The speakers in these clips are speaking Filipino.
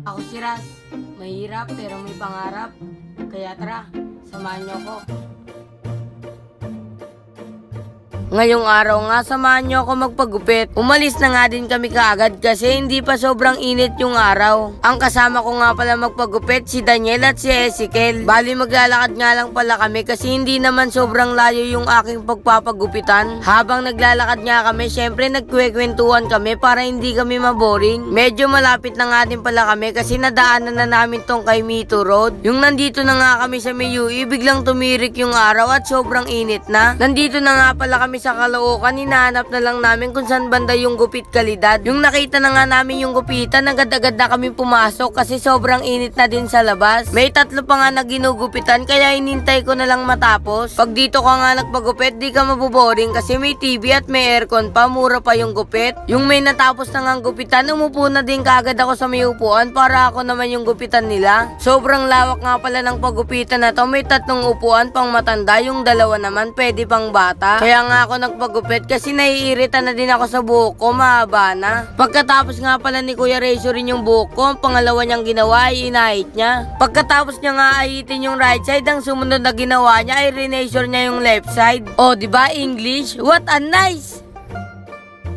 Ako si Ras, mahirap pero may pangarap. Kaya tara, samahan niyo ako. Ngayong araw nga, samahan niyo ako magpagupit. Umalis na nga din kami kaagad kasi hindi pa sobrang init yung araw. Ang kasama ko nga pala magpagupit si Daniel at si Ezekiel. Bali maglalakad nga lang pala kami kasi hindi naman sobrang layo yung aking pagpapagupitan. Habang naglalakad nga kami, syempre nagkwekwentuhan kami para hindi kami maboring. Medyo malapit na nga din pala kami kasi nadaanan na namin tong kay Mito Road. Yung nandito na nga kami sa Mayui, biglang tumirik yung araw at sobrang init na. Nandito na nga pala kami sa Caloocan, hinahanap na lang namin kung saan banda yung gupit kalidad. Yung nakita na nga namin yung gupitan, agad-agad na kami pumasok kasi sobrang init na din sa labas. May tatlo pa nga na ginugupitan kaya inintay ko na lang matapos. Pag dito ka nga nagpagupit, di ka maboboring kasi may TV at may aircon pa, mura pa yung gupit. Yung may natapos na nga gupitan, umupo na din kaagad ako sa may upuan para ako naman yung gupitan nila. Sobrang lawak nga pala ng pagupitan na to, may tatlong upuan pang matanda, yung dalawa naman pwede pang bata. Kaya nga ako nagpagupit kasi naiirita na din ako sa buhok ko, mahaba na. Pagkatapos nga pala ni Kuya Razor yung buhok ko, ang pangalawa niyang ginawa ay inahit niya. Pagkatapos niya nga ahitin yung right side, ang sumunod na ginawa niya ay rinazor niya yung left side. O diba English? What a nice!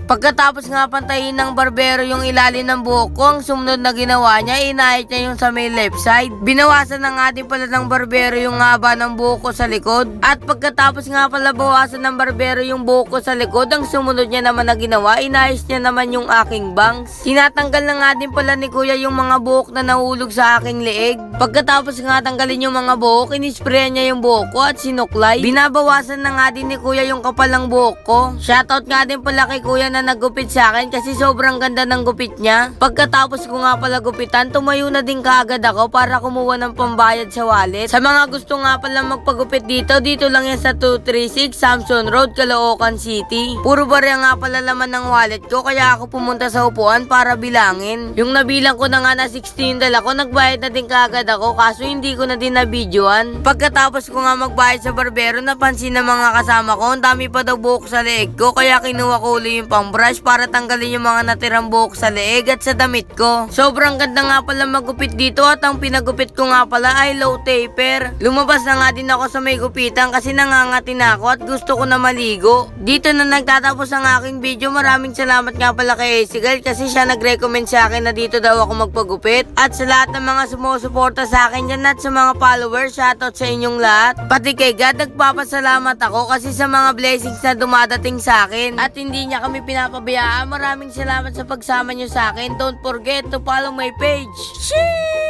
Pagkatapos nga pantayin ng barbero yung ilalim ng buhok ko, ang sumunod na ginawa niya, inahit niya yung sa may left side. Binawasan na nga din pala ng barbero yung haba ng buhok ko sa likod. At pagkatapos nga pala bawasan ng barbero yung buhok ko sa likod, ang sumunod niya naman na ginawa, inayos niya naman yung aking bangs. Tinatanggal na nga din pala ni Kuya yung mga buhok na nahulog sa aking leeg. Pagkatapos nga tanggalin yung mga buhok, inisprayan niya yung buhok ko at sinuklay. Binabawasan na nga din ni Kuya yung kapal ng buhok ko. Shoutout nga din pala kay Kuya na naggupit sa akin kasi sobrang ganda ng gupit niya. Pagkatapos ko nga pala gupitan, tumayo na din kaagad ako para kumuha ng pambayad sa wallet. Sa mga gusto nga pala magpagupit dito lang yan sa 236 Samson Road, Caloocan City. Puro barya nga pala laman ng wallet ko kaya ako pumunta sa upuan para bilangin. Yung nabilang ko na nga na 16 dala ko, nagbayad na din kaagad ako kaso hindi ko na din na-videoan. Pagkatapos ko nga magbayad sa barbero, napansin ng mga kasama ko, ang dami pa daw buhok sa leeg ko kaya kinuha ko uli yung brush para tanggalin yung mga natirang buhok sa leeg at sa damit ko. Sobrang ganda nga pala magupit dito at ang pinagupit ko nga pala ay low taper. Lumabas na nga din ako sa may gupitan kasi nangangati na ako at gusto ko na maligo. Dito na nagtatapos ang aking video. Maraming salamat nga pala kay Ezekiel kasi siya nag-recommend sa akin na dito daw ako magpagupit. At sa lahat ng mga sumusuporta sa akin dyan at sa mga followers, shoutout sa inyong lahat. Pati kay God, nagpapasalamat ako kasi sa mga blessings na dumadating sa akin at hindi niya kami pinapabayaan. Maraming salamat sa pagsama nyo sa akin. Don't forget to follow my page. Sheesh!